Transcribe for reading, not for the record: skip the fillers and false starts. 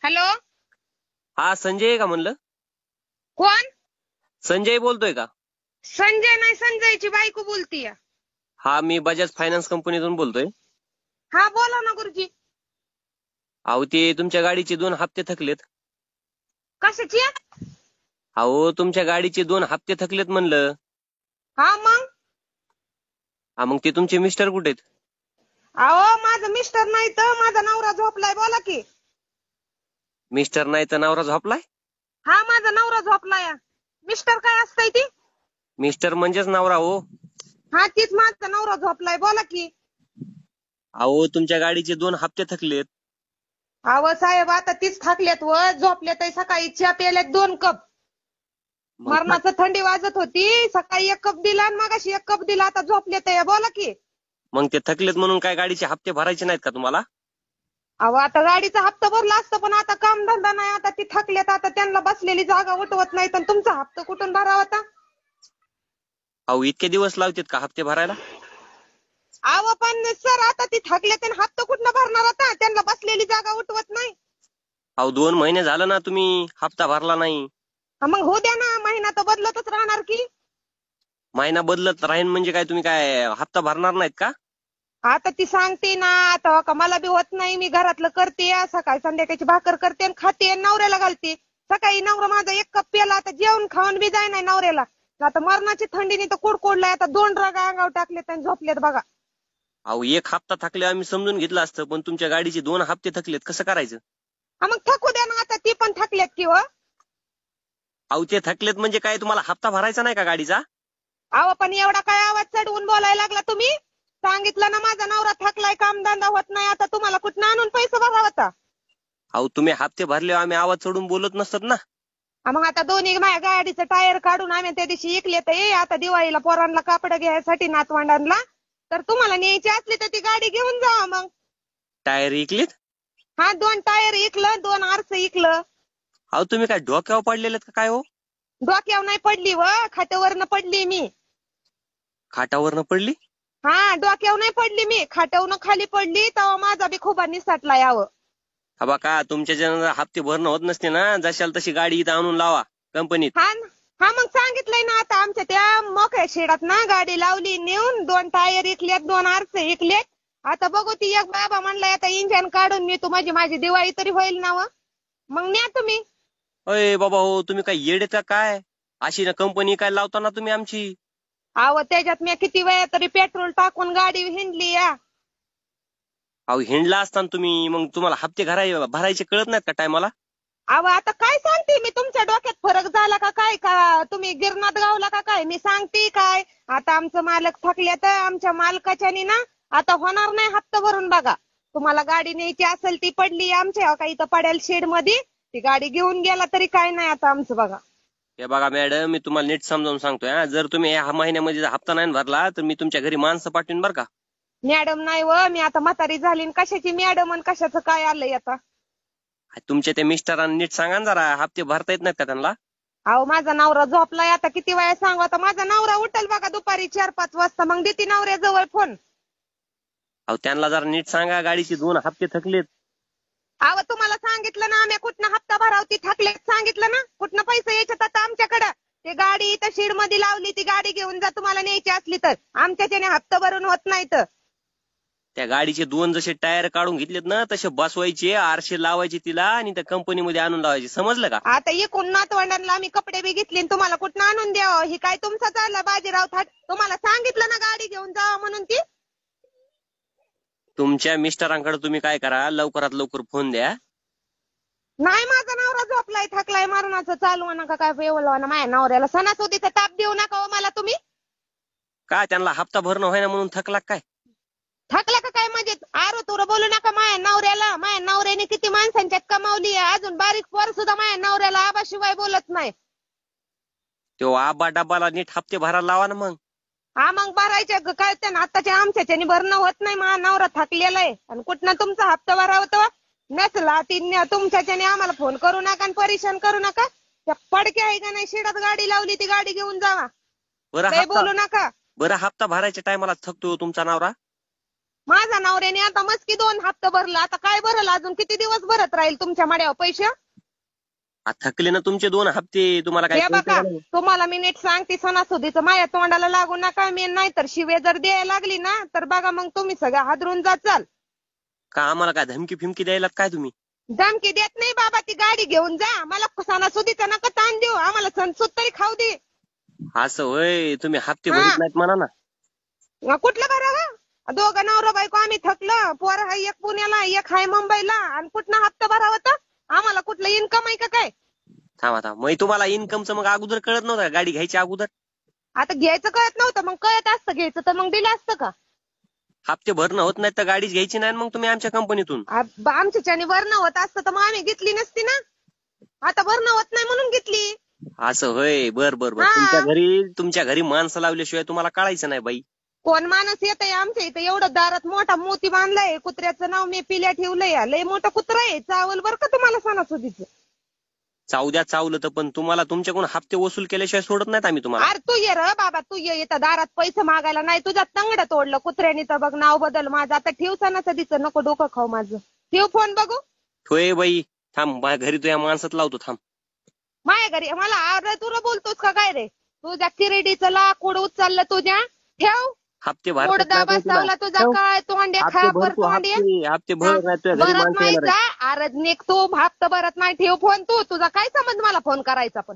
Hello. हा संजय आहे का म्हणलं? कोण? संजय बोलतोय का? संजय नाही, संजयची बायको बोलतीय. हा मी बजाज फायनान्स कंपनीतून बोलतोय. हा बोला ना गुरुजी. अहो ते तुमच्या गाडीचे 2 हप्ते थकलेत. कशाची? अहो तुमच्या गाडीचे 2 हप्ते थकलेत म्हणलं. हा मग मग ते तुमचे मिस्टर कुठे आहेत? अहो माझं मिस्टर नाही तर माझा नवरा झोपलाय. बोला की. मिस्टर नाही तर नवरा झोपलाय? हा माझा नवरा झोपलाय. मिस्टर काय असतंय ती? मिस्टर म्हणजेच नवरा हो. हा तीच माझा नवरा झोपलाय. बोला की. अहो तुमच्या गाडीचे 2 हप्ते थकलेत. अहो साहेब आता तीच थाकल्यात व झोपल्यात. सकाळी चहा प्यायल्यात 2 कप. मरणाचं थंडी वाजत होती. सकाळी 1 कप दिला आणि मगाशी 1 कप दिला. आता झोपल्यात. बोला की. मग ते थकलेत म्हणून काय गाडीचे हप्ते भरायचे नाहीत का तुम्हाला? अहो आता गाडीचा हप्ता भरला असतं पण आता काम धंदा नाही. आता ती थकल्यात. आता त्यांना बसलेली जागा उठवत नाही तर तुमचा हप्ता कुठून भरावा आता? अहो इतके दिवस लावतात का हप्ते भरायला? अहो पण सर आता ती थकल्यात आणि हप्ता कुठनं भरणार आता? त्यांना बसलेली जागा उठवत नाही. अहो 2 महिने झालं ना तुम्ही हप्ता भरला नाही. मग होऊ द्या ना. महिना तर बदलतच राहणार की. महिना बदलत राहीन म्हणजे काय तुम्ही काय हप्ता भरणार नाहीत का? आता ती सांगते ना. आता का मला बी होत नाही. मी घरातलं करते. सकाळी संध्याकाळची भाकर करते आणि खाते आणि नवऱ्याला घालते. सकाळी नवरा माझा 1 कप प्याला. आता जेवण खाऊन बी जाय नाही नवऱ्याला. आता मरणाची थंडीने तर कुडकुडलाय. आता 2 रगा अंगावर टाकलेत आणि झोपलेत बघा. अहो 1 हप्ता थकले आम्ही समजून घेतलं असतं पण तुमच्या गाडीचे 2 हप्ते थकलेत कसं करायचं? मग थकू द्या ना. आता ती पण थकल्यात की हो. अहो ते थकलेत म्हणजे काय तुम्हाला हप्ता भरायचा नाही का गाडीचा? अहो पण एवढा काय आवाज चढवून बोलायला लागला तुम्ही? सांगितलं ना माझा नवरा थकलाय, कामधंदा होत नाही. आता तुम्हाला कुठं आणून पैसे भरावा होता? अहो तुम्ही हप्ते भरले आम्ही आवाज चढून बोलत नसतात ना. मग आता दोन्ही माझ्या गाडीचं टायर काढून आम्ही त्या दिवशी इकले तर आता दिवाळीला पोरांना कापड घ्यायसाठी नातवंडांना. तर तुम्हाला न्यायची असली तर ती गाडी घेऊन जावा मग. टायर इकलीत? हा 2 टायर इकलं, 2 आरसं इकलं. अहो तुम्ही काय डोक्यावर पडलेलेत का काय हो? डोक्यावर नाही पडली व खाट्यावरनं पडली मी. खाटावरनं पडली? हा डोक्यावर नाही पडली मी. खाट्यावरनं खाली पडली तेव्हा माझा बी खोबा निसटला यावं. हा बा का तुमच्या ज्यानं हप्ते भरणं होत नसते ना जशाल तशी गाडी इथं आणून लावा कंपनीत. हा मग सांगितलंय ना. आता आमच्या त्या मोकळ्या शेडात ना गाडी लावली नेऊन. 2 टायर इकलेत, 2 आरसे इकलेत. आता बघू ती एक बाबा म्हणलाय आता इंजन काढून नेतो म्हणजे माझी दिवाळी तरी होईल ना व. मग न्या तुम्ही. अय बाबा हो तुम्ही काय येडेत का काय? अशी ना कंपनी काय लावता ना तुम्ही आमची? अहो त्याच्यात मी किती वेळा तरी पेट्रोल टाकून गाडी हिंडली या. अहो हिंडला असताना तुम्ही मग तुम्हाला हप्ते भरायचे कळत नाहीत का टायमाला? अहो आता काय सांगते मी? तुमच्या डोक्यात फरक झाला का काय? का तुम्ही गिरणात गावला का काय? मी सांगते काय आता आमचं मालक थकले तर आमच्या मालकाच्यानी ना आता होणार नाही हप्ता भरून. बघा तुम्हाला गाडी न्यायची असेल ती पडली आमच्या काही इथं पडेल शेड मध्ये. ती गाडी घेऊन गेला तरी काय नाही आता आमचं बघा. हे बघा मॅडम मी तुम्हाला नीट समजावून सांगतोय. जर तुम्ही या महिन्यामध्ये हप्ता नाही भरला तर मी तुमच्या घरी माणसं पाठवीन बरं का. मॅडम नाही व. मी आता म्हातारी झाली. कशाची मॅडम आणि कशाचं काय आलंय आता? तुमच्या त्या मिस्टरांना नीट सांगा ना जरा हप्ते भरता येत नाहीत का त्यांना? अहो माझा नवरा झोपलाय. आता किती वेळा सांगू? आता माझा नवरा उठल बघा दुपारी 4-5 वाजता. मग देते नवऱ्याजवळ फोन. अहो त्यांना जरा नीट सांगा गाडीचे 2 हप्ते थकलेत. अहो तुम्हाला सांगितलं ना आम्ही कुठनं हप्ता भरावती थकलेत सांगितलं ना. कुठनं पैसे यायच्यात आता आमच्याकडं? ते गाडी इथं शेड मध्ये लावली. ती गाडी घेऊन जा तुम्हाला न्यायची असली तर. आमच्याच्याने हप्ता भरून होत नाही तर. त्या गाडीचे 2 जसे टायर काढून घेतलेत ना तसे बसवायचे, आरशे लावायचे तिला आणि त्या कंपनीमध्ये आणून लावायचे. समजलं का? आता एकूण नातवंडांना आम्ही कपडे बी घेतले आणि तुम्हाला कुठनं आणून द्यावं? ही काय तुमचा चालला बाजीराव थाट? तुम्हाला सांगितलं ना गाडी घेऊन जावा म्हणून ती. तुमच्या मिस्टरांकडे तुम्ही काय करा लवकरात लवकर फोन द्या. नाही माझा नवरा झोपलाय थकलाय मरणाचं. चालू नका काय एवढं ना माझ्या नवऱ्याला. सणासुदीचा ताप देऊ नका हो मला तुम्ही. काय त्यांना हप्ता भरणं व्हायना म्हणून थकला काय? थकला का काय म्हणजे? आरो तुर बोलू नका माझ्या नवऱ्याला. माझ्या नवऱ्याने किती माणसांच्यात कमावली आहे. अजून बारीक पोर सुद्धा माझ्या नवऱ्याला आबाशिवाय बोलत नाही. तो आबा डब्बाला नीट हप्ते भरायला लावा ना मग. हा मग भरायचे कळते ना. आत्ताच्या आमच्याच्याने भरणं होत नाही. माझा नवरा थकलेला आहे आणि कुठनं तुमचा हप्ता भरावं नसला ती तुमच्याच्याने आम्हाला फोन करू नका आणि परेशान करू नका. त्या पडके आहे का नाही शेडात गाडी लावली ती गाडी घेऊन जावा. बरं काही बोलू नका. बरं हप्ता भरायच्या टायमाला थकतो तुमचा नवरा? माझा नवऱ्याने आता मस्की 2 हप्ते भरला, आता काय भरल अजून किती दिवस भरत राहील तुमच्या मड्यावर पैसे? थकले ना तुमचे 2 हप्ते, तुम्हाला काय हे कळतं बघा का नाही? तुम्हाला मी नीट सांगते सणासुदीचं माझ्या तोंडाला लागू नका, मी नाहीतर शिवे जर द्यायला लागली ना तर बघा मग तुम्ही सगळं हादरून जाचाल. का आम्हाला काय धमकी फिमकी द्यायला काय तुम्ही? धमकी देत नाही बाबा, ती गाडी घेऊन जा, मला सणासुदीचा नका ताण देऊ, आम्हाला सणसूद तरी खाऊ दे. असं होय, तुम्ही हप्ते हा. भरत नाहीत म्हणा ना. कुठलं भरावं? दोघं नवरा बायको आम्ही थकलं, पोर हाय एक पुण्याला एक हाय मुंबईला, आणि कुठनं हप्ता भरावा तर? आम्हाला कुठलं इन्कम आहे का काय? थांबा मग तुम्हाला इन्कमचं मग अगोदर कळत नव्हतं का? गाडी घ्यायच्या अगोदर आता घ्यायचं कळत नव्हतं, मग कळत असतं घ्यायचं तर मग दिलं असतं का? हप्ते भरणं होत नाही तर गाडीच घ्यायची नाही मग तुम्ही आमच्या कंपनीतून. आमच्याच्याने भरणं होत असतं तर मग आम्ही घेतली नसती ना. आता भरणं होत नाही म्हणून घेतली. असं होय, बर बर बर. हा. तुमच्या घरी माणसं लावल्याशिवाय तुम्हाला कळायचं नाही बाई. कोण माणूस येत आहे आमच्या इथं? एवढं दारात मोठा मोती बांधलाय, कुत्र्याचं नाव मी पिल्या ठेवलंय, लय मोठं कुत्रा आहे, चावल बरं का तुम्हाला सणासुदीचं. चावद्या चावलं तर, पण तुम्हाला तुमच्याकडून हप्ते वसूल केल्याशिवाय सोडत नाहीत आम्ही तुम्हाला. अरे तू ये र बाबा, तू ये इथं दारात पैसे मागायला, नाही तुझ्या तंगड तोडलं कुत्र्याने तर बघ नाव बदल माझं. आता ठेव सणासुदीचं, नको डोकं खाऊ माझं. ठेव फोन बघू. होय बाई, थांब माझ्या घरी तुझ्या माणसात लावतो, थांब. माझ्या घरी मला अरे तुला बोलतोस का काय रे? तुझ्या किरडीचं लाकूड उचललं तुझ्या. ठेव. हप्ते मुडदा भरतात नाही बसवला तुला. तुझा, काय तोंड्या हप्ते खापर भरतो, तोंड्या. हप्ते भर नाही तुझ्या घरी भरत माणसं नाही येणार आहेत. जा, अरे निघ तू, हप्ता भरत नाही. ठेव फोन तू, तुझा काय संबंध मला फोन करायचा पण?